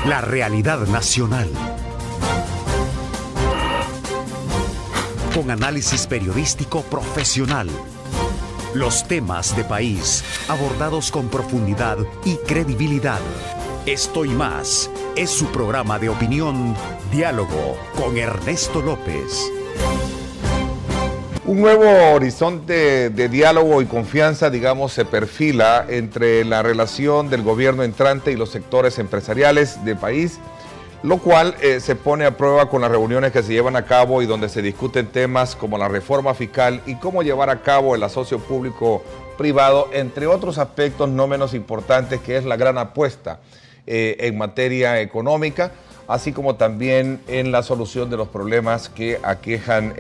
La realidad nacional. Con análisis periodístico profesional. Los temas de país abordados con profundidad y credibilidad. Esto y más es su programa de opinión, Diálogo con Ernesto López. Un nuevo horizonte de diálogo y confianza, digamos, se perfila entre la relación del gobierno entrante y los sectores empresariales del país, lo cual se pone a prueba con las reuniones que se llevan a cabo y donde se discuten temas como la reforma fiscal y cómo llevar a cabo el asocio público-privado, entre otros aspectos no menos importantes, que es la gran apuesta en materia económica, así como también en la solución de los problemas que aquejan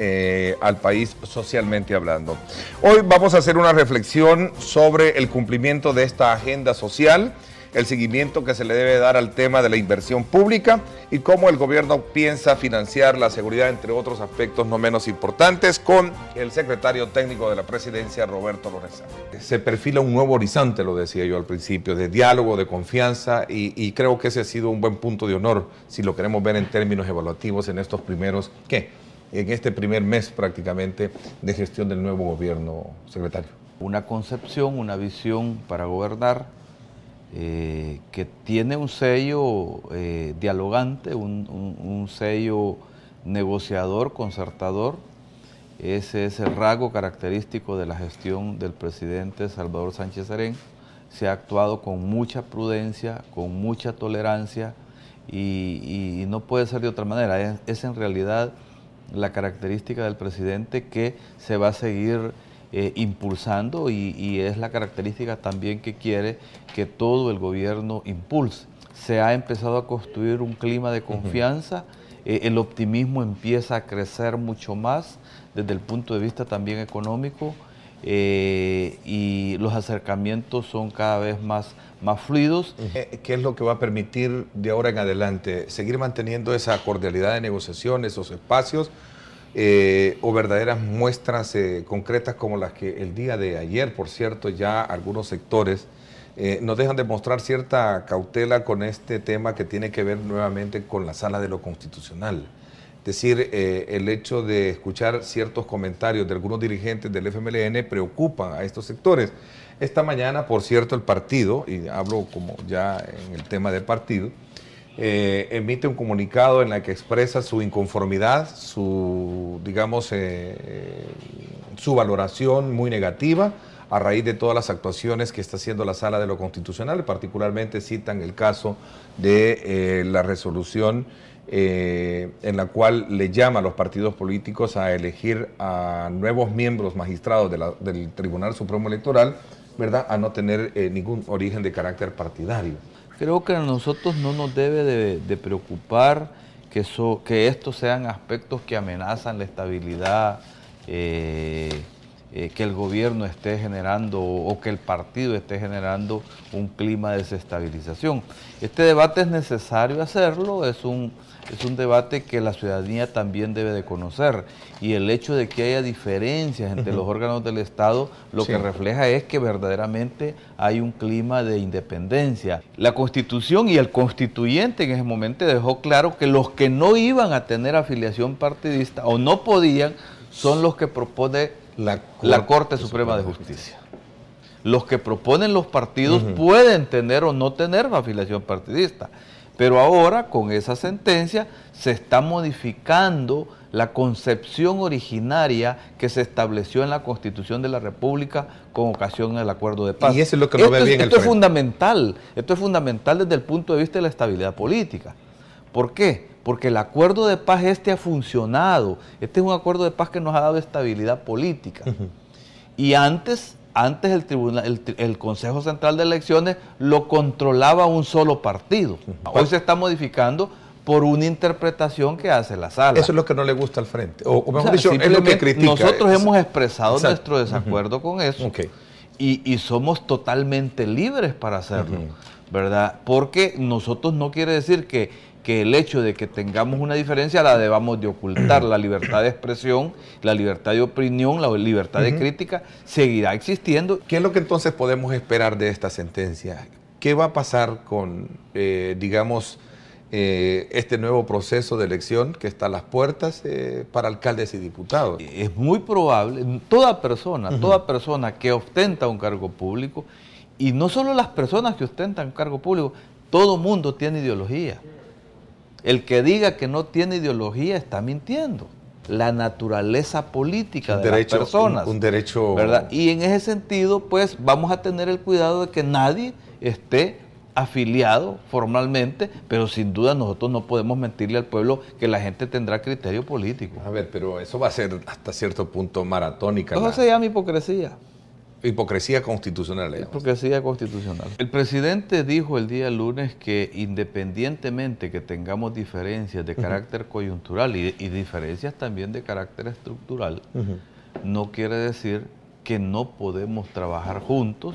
al país socialmente hablando. Hoy vamos a hacer una reflexión sobre el cumplimiento de esta agenda social, el seguimiento que se le debe dar al tema de la inversión pública y cómo el gobierno piensa financiar la seguridad, entre otros aspectos no menos importantes, con el secretario técnico de la presidencia, Roberto Lorenzana. Se perfila un nuevo horizonte, lo decía yo al principio, de diálogo, de confianza, y creo que ese ha sido un buen punto de honor, si lo queremos ver en términos evaluativos en estos primeros, en este primer mes prácticamente de gestión del nuevo gobierno, secretario. Una concepción, una visión para gobernar, que tiene un sello dialogante, un sello negociador, concertador. Ese es el rasgo característico de la gestión del presidente Salvador Sánchez Serén. Se ha actuado con mucha prudencia, con mucha tolerancia y no puede ser de otra manera. Es en realidad la característica del presidente que se va a seguir impulsando y es la característica también que quiere que todo el gobierno impulse. Se ha empezado a construir un clima de confianza, el optimismo empieza a crecer mucho más desde el punto de vista también económico y los acercamientos son cada vez más fluidos. ¿Qué es lo que va a permitir de ahora en adelante seguir manteniendo esa cordialidad de negociación, esos espacios? O verdaderas muestras concretas como las que el día de ayer, por cierto, ya algunos sectores nos dejan de mostrar cierta cautela con este tema que tiene que ver nuevamente con la sala de lo constitucional. Es decir, el hecho de escuchar ciertos comentarios de algunos dirigentes del FMLN preocupa a estos sectores. Esta mañana, por cierto, el partido, y hablo como ya en el tema del partido, emite un comunicado en el que expresa su inconformidad, su valoración muy negativa a raíz de todas las actuaciones que está haciendo la Sala de lo Constitucional. Particularmente citan el caso de la resolución en la cual le llama a los partidos políticos a elegir a nuevos miembros magistrados del Tribunal Supremo Electoral, ¿verdad?, a no tener ningún origen de carácter partidario. Creo que a nosotros no nos debe de preocupar que estos sean aspectos que amenazan la estabilidad que el gobierno esté generando o que el partido esté generando un clima de desestabilización. Este debate es necesario hacerlo, es un debate que la ciudadanía también debe de conocer, y el hecho de que haya diferencias entre los órganos del Estado lo que refleja es que verdaderamente hay un clima de independencia. La Constitución y el constituyente en ese momento dejó claro que los que no iban a tener afiliación partidista o no podían son los que propone la Corte Suprema de Justicia. Los que proponen los partidos pueden tener o no tener afiliación partidista. Pero ahora, con esa sentencia, se está modificando la concepción originaria que se estableció en la Constitución de la República con ocasión del Acuerdo de Paz. Y eso es lo que no ve bien el Esto es fundamental. Esto es fundamental desde el punto de vista de la estabilidad política. ¿Por qué? Porque el Acuerdo de Paz ha funcionado. Este es un Acuerdo de Paz que nos ha dado estabilidad política. Y antes el Consejo Central de Elecciones lo controlaba un solo partido. Hoy se está modificando por una interpretación que hace la sala. Eso es lo que no le gusta al frente. O mejor dicho, es lo que critica. Nosotros hemos expresado nuestro desacuerdo con eso. Y somos totalmente libres para hacerlo, ¿verdad? Porque nosotros no quiere decir que el hecho de que tengamos una diferencia la debamos de ocultar. La libertad de expresión, la libertad de opinión, la libertad de crítica seguirá existiendo. ¿Qué es lo que entonces podemos esperar de esta sentencia? ¿Qué va a pasar con, este nuevo proceso de elección que está a las puertas para alcaldes y diputados. Es muy probable, toda persona que ostenta un cargo público, y no solo las personas que ostentan un cargo público, todo mundo tiene ideología. El que diga que no tiene ideología está mintiendo. La naturaleza política de las personas. Un derecho... ¿verdad? Y en ese sentido, pues, vamos a tener el cuidado de que nadie esté afiliado formalmente, pero sin duda nosotros no podemos mentirle al pueblo que la gente tendrá criterio político. A ver, pero eso va a ser hasta cierto punto maratónica. Eso se llama hipocresía. Hipocresía constitucional. Hipocresía constitucional. El presidente dijo el día lunes que independientemente que tengamos diferencias de carácter coyuntural y diferencias también de carácter estructural, no quiere decir que no podemos trabajar juntos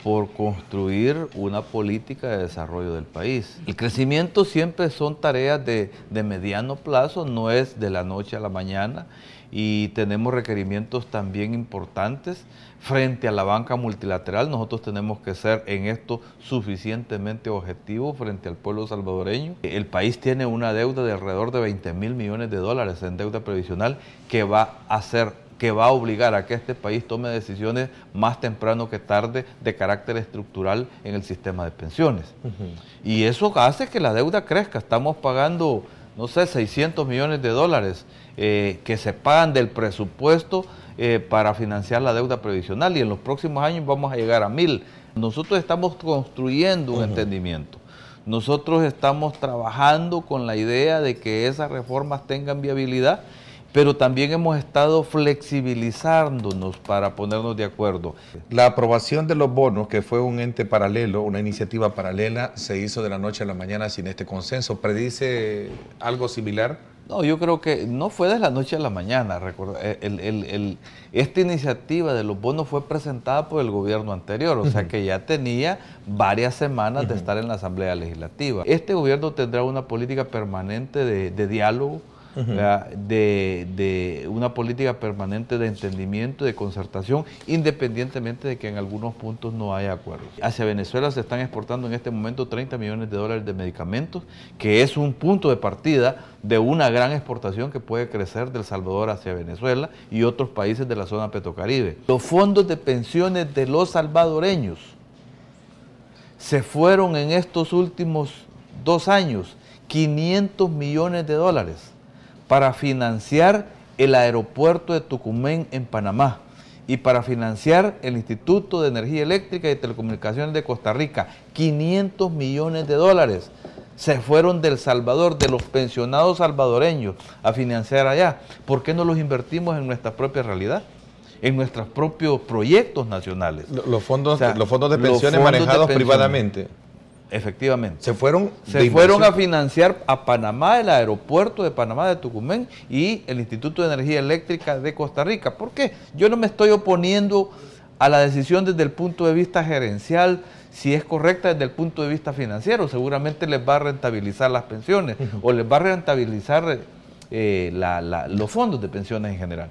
por construir una política de desarrollo del país. El crecimiento siempre son tareas de mediano plazo, no es de la noche a la mañana, y tenemos requerimientos también importantes frente a la banca multilateral. Nosotros tenemos que ser en esto suficientemente objetivos frente al pueblo salvadoreño. El país tiene una deuda de alrededor de 20.000 millones de dólares en deuda previsional que va a obligar a que este país tome decisiones más temprano que tarde de carácter estructural en el sistema de pensiones. Y eso hace que la deuda crezca. Estamos pagando, no sé, 600 millones de dólares que se pagan del presupuesto para financiar la deuda previsional, y en los próximos años vamos a llegar a 1.000. Nosotros estamos construyendo un entendimiento. Nosotros estamos trabajando con la idea de que esas reformas tengan viabilidad, pero también hemos estado flexibilizándonos para ponernos de acuerdo. La aprobación de los bonos, que fue un ente paralelo, una iniciativa paralela, se hizo de la noche a la mañana sin este consenso. ¿Predice algo similar? No, yo creo que no fue de la noche a la mañana. Esta iniciativa de los bonos fue presentada por el gobierno anterior, o sea que ya tenía varias semanas de estar en la Asamblea Legislativa. Este gobierno tendrá una política permanente de diálogo, de una política permanente de entendimiento, de concertación, independientemente de que en algunos puntos no haya acuerdos. Hacia Venezuela se están exportando en este momento 30 millones de dólares de medicamentos, que es un punto de partida de una gran exportación que puede crecer del Salvador hacia Venezuela y otros países de la zona petrocaribe. Los fondos de pensiones de los salvadoreños se fueron en estos últimos 2 años 500 millones de dólares para financiar el aeropuerto de Tucumán en Panamá y para financiar el Instituto de Energía Eléctrica y Telecomunicaciones de Costa Rica. 500 millones de dólares se fueron del Salvador, de los pensionados salvadoreños, a financiar allá. ¿Por qué no los invertimos en nuestra propia realidad? En nuestros propios proyectos nacionales. Los fondos de pensiones manejados privadamente. Efectivamente. Se fueron a financiar a Panamá, el aeropuerto de Panamá de Tucumán y el Instituto de Energía Eléctrica de Costa Rica. ¿Por qué? Yo no me estoy oponiendo a la decisión desde el punto de vista gerencial, si es correcta desde el punto de vista financiero. Seguramente les va a rentabilizar las pensiones o les va a rentabilizar los fondos de pensiones en general.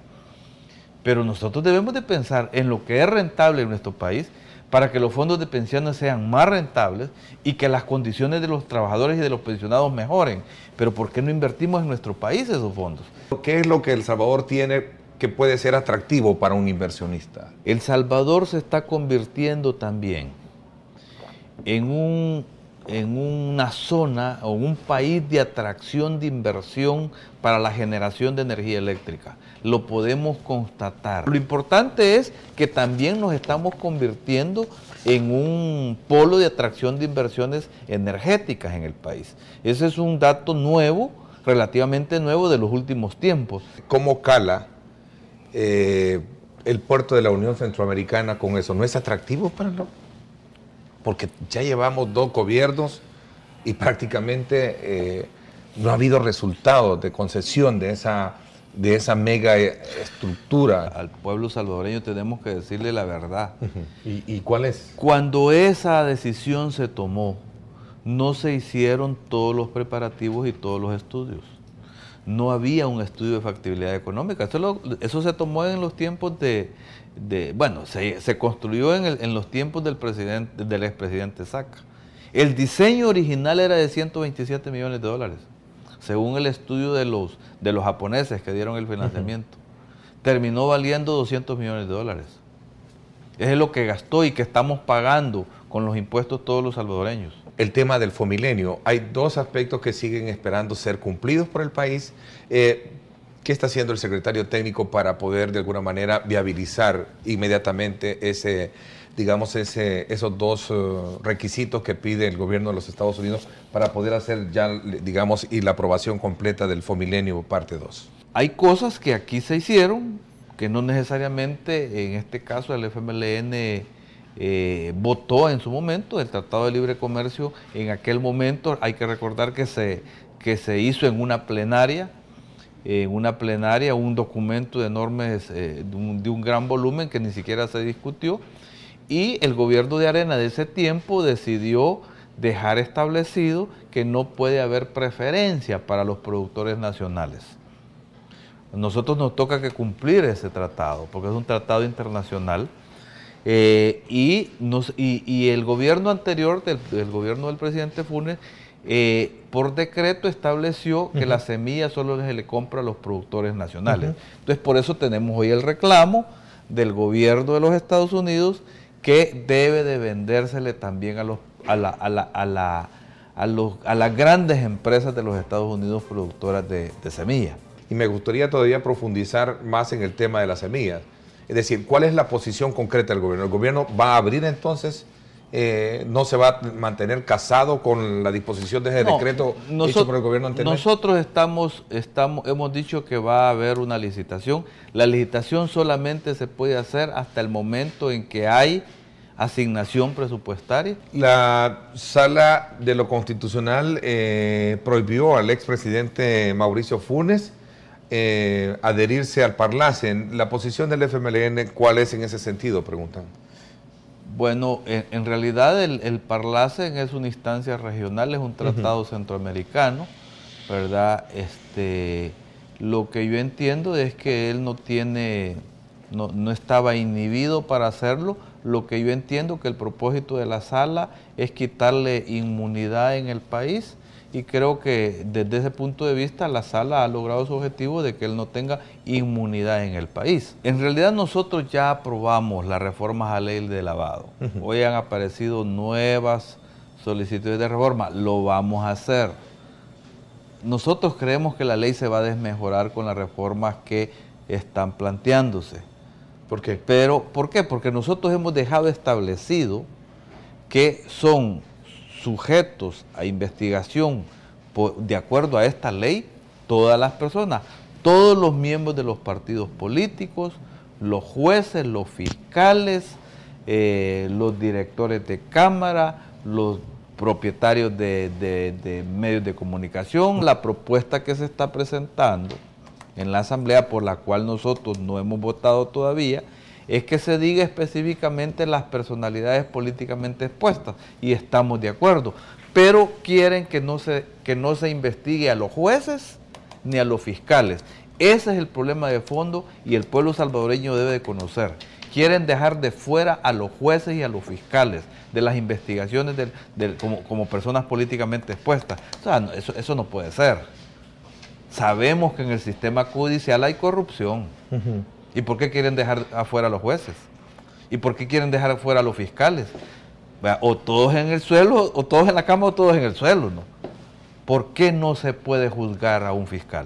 Pero nosotros debemos de pensar en lo que es rentable en nuestro país para que los fondos de pensiones sean más rentables y que las condiciones de los trabajadores y de los pensionados mejoren. Pero ¿por qué no invertimos en nuestro país esos fondos? ¿Qué es lo que El Salvador tiene que puede ser atractivo para un inversionista? El Salvador se está convirtiendo también en una zona o un país de atracción de inversión para la generación de energía eléctrica. Lo podemos constatar. Lo importante es que también nos estamos convirtiendo en un polo de atracción de inversiones energéticas en el país. Ese es un dato nuevo, relativamente nuevo de los últimos tiempos. ¿Cómo cala el puerto de la Unión Centroamericana con eso? ¿No es atractivo para nosotros? Porque ya llevamos 2 gobiernos y prácticamente no ha habido resultados de concesión de esa mega estructura. Al pueblo salvadoreño tenemos que decirle la verdad. ¿Y cuál es? Cuando esa decisión se tomó, no se hicieron todos los preparativos y todos los estudios. No había un estudio de factibilidad económica. Eso se tomó en los tiempos se construyó en los tiempos del expresidente Saca. El diseño original era de 127 millones de dólares, según el estudio de los japoneses que dieron el financiamiento. Terminó valiendo 200 millones de dólares. Es lo que gastó y que estamos pagando con los impuestos todos los salvadoreños. El tema del Fomilenio, hay dos aspectos que siguen esperando ser cumplidos por el país. ¿Qué está haciendo el secretario técnico para poder de alguna manera viabilizar inmediatamente esos dos requisitos que pide el gobierno de los Estados Unidos para poder hacer ya, digamos, y la aprobación completa del Fomilenio parte 2? Hay cosas que aquí se hicieron, que no necesariamente, en este caso el FMLN votó en su momento. El Tratado de Libre Comercio en aquel momento, hay que recordar que se hizo en una plenaria, un documento de enormes, de un gran volumen que ni siquiera se discutió, y el gobierno de Arena de ese tiempo decidió dejar establecido que no puede haber preferencia para los productores nacionales. Nosotros nos toca que cumplir ese tratado, porque es un tratado internacional, y el gobierno anterior, el gobierno del presidente Funes, por decreto estableció que la semilla solo se le compra a los productores nacionales. Entonces, por eso tenemos hoy el reclamo del gobierno de los Estados Unidos, que debe de vendérsele también a las grandes empresas de los Estados Unidos productoras de semillas. Y me gustaría todavía profundizar más en el tema de las semillas. Es decir, ¿cuál es la posición concreta del gobierno? ¿El gobierno va a abrir entonces? ¿No se va a mantener casado con la disposición de ese decreto hecho por el gobierno anterior? Nosotros hemos dicho que va a haber una licitación. La licitación solamente se puede hacer hasta el momento en que hay asignación presupuestaria. La Sala de lo Constitucional prohibió al expresidente Mauricio Funes adherirse al Parlacen. La posición del FMLN, ¿cuál es en ese sentido?, preguntan. Bueno, en realidad el Parlacen es una instancia regional, es un tratado centroamericano, ¿verdad? Lo que yo entiendo es que él no estaba inhibido para hacerlo. Lo que yo entiendo que el propósito de la sala es quitarle inmunidad en el país, y creo que desde ese punto de vista la sala ha logrado su objetivo de que él no tenga inmunidad en el país. En realidad nosotros ya aprobamos las reformas a ley de lavado. Hoy han aparecido nuevas solicitudes de reforma, lo vamos a hacer. Nosotros creemos que la ley se va a desmejorar con las reformas que están planteándose. ¿Por qué? ¿Por qué? Porque nosotros hemos dejado establecido que son sujetos a investigación de acuerdo a esta ley todas las personas, todos los miembros de los partidos políticos, los jueces, los fiscales, los directores de cámara, los propietarios de medios de comunicación. La propuesta que se está presentando en la Asamblea, por la cual nosotros no hemos votado todavía, es que se diga específicamente las personalidades políticamente expuestas, y estamos de acuerdo, pero quieren que no se investigue a los jueces ni a los fiscales. Ese es el problema de fondo, y el pueblo salvadoreño debe de conocer. Quieren dejar de fuera a los jueces y a los fiscales de las investigaciones como personas políticamente expuestas. O sea, eso no puede ser. Sabemos que en el sistema judicial hay corrupción. ¿Y por qué quieren dejar afuera a los jueces? ¿Y por qué quieren dejar afuera a los fiscales? O todos en el suelo, o todos en la cama, o todos en el suelo, ¿no? ¿Por qué no se puede juzgar a un fiscal?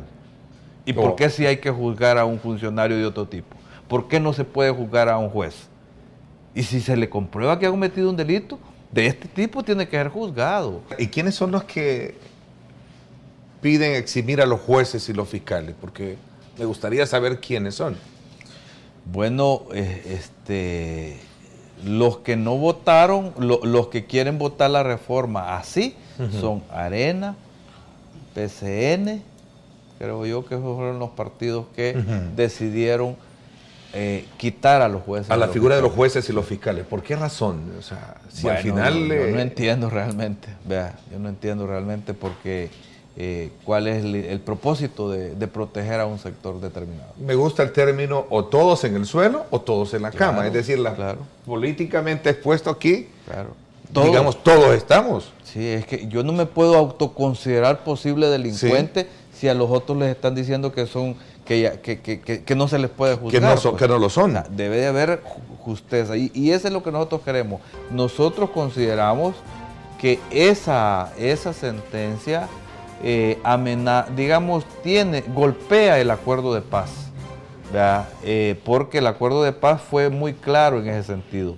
¿Y por qué sí hay que juzgar a un funcionario de otro tipo? ¿Por qué no se puede juzgar a un juez? Y si se le comprueba que ha cometido un delito de este tipo, tiene que ser juzgado. ¿Y quiénes son los que piden eximir a los jueces y los fiscales? Porque me gustaría saber quiénes son. Bueno, los que no votaron, los que quieren votar la reforma así, son Arena, PCN, creo yo que esos fueron los partidos que decidieron quitar a los jueces. A la figura de los jueces y los fiscales. ¿Por qué razón? O sea, si al final... Yo no entiendo realmente, yo no entiendo realmente porque... cuál es el propósito de proteger a un sector determinado. Me gusta el término o todos en el suelo o todos en la cama, es decir, políticamente expuesto aquí, digamos, todos estamos. Sí, es que yo no me puedo autoconsiderar posible delincuente si a los otros les están diciendo que son que no se les puede juzgar. Que no lo son. O sea, debe de haber justeza y eso es lo que nosotros queremos. Nosotros consideramos que esa sentencia golpea el acuerdo de paz, porque el acuerdo de paz fue muy claro en ese sentido,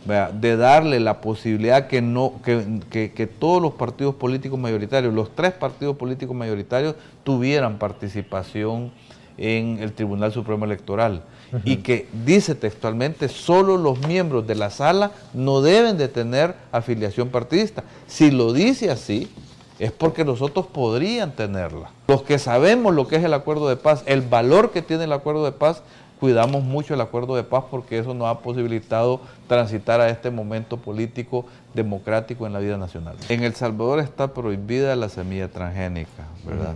de darle la posibilidad que todos los partidos políticos mayoritarios, los 3 partidos políticos mayoritarios, tuvieran participación en el Tribunal Supremo Electoral. Y que dice textualmente, solo los miembros de la sala no deben de tener afiliación partidista. Si lo dice así, es porque los otros podrían tenerla. Los que sabemos lo que es el acuerdo de paz, el valor que tiene el acuerdo de paz, cuidamos mucho el acuerdo de paz porque eso nos ha posibilitado transitar a este momento político democrático en la vida nacional. En El Salvador está prohibida la semilla transgénica, ¿verdad?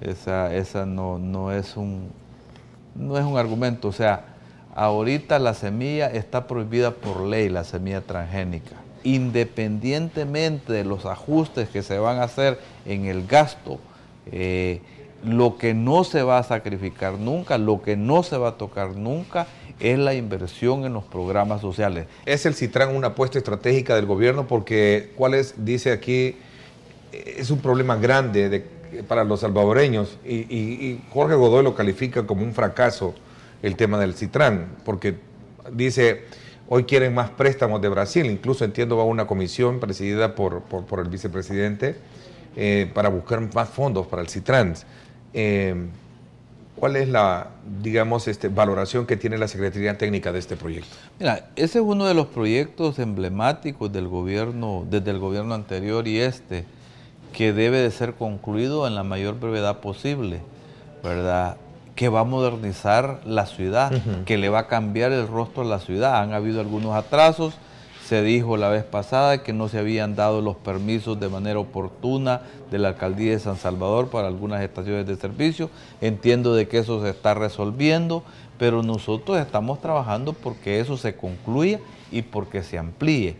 Esa no es un argumento. O sea, ahorita la semilla está prohibida por ley, la semilla transgénica. Independientemente de los ajustes que se van a hacer en el gasto, lo que no se va a sacrificar nunca, lo que no se va a tocar nunca, es la inversión en los programas sociales. ¿Es el Citran una apuesta estratégica del gobierno? Porque, dice aquí, es un problema grande para los salvadoreños y Jorge Godoy lo califica como un fracaso el tema del Citran, porque dice, hoy quieren más préstamos de Brasil, incluso entiendo va una comisión presidida por el vicepresidente para buscar más fondos para el Citran. ¿Cuál es la, digamos, valoración que tiene la Secretaría Técnica de este proyecto? Mira, ese es uno de los proyectos emblemáticos del gobierno, desde el gobierno anterior y que debe de ser concluido en la mayor brevedad posible, ¿verdad? Que va a modernizar la ciudad, que le va a cambiar el rostro a la ciudad. Han habido algunos atrasos, se dijo la vez pasada que no se habían dado los permisos de manera oportuna de la Alcaldía de San Salvador para algunas estaciones de servicio. Entiendo de que eso se está resolviendo, pero nosotros estamos trabajando porque eso se concluya y porque se amplíe.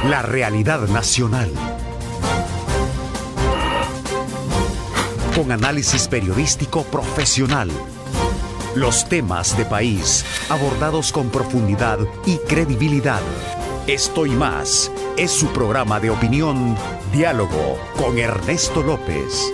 La realidad nacional. Con análisis periodístico profesional. Los temas de país abordados con profundidad y credibilidad. Esto y más es su programa de opinión, Diálogo con Ernesto López.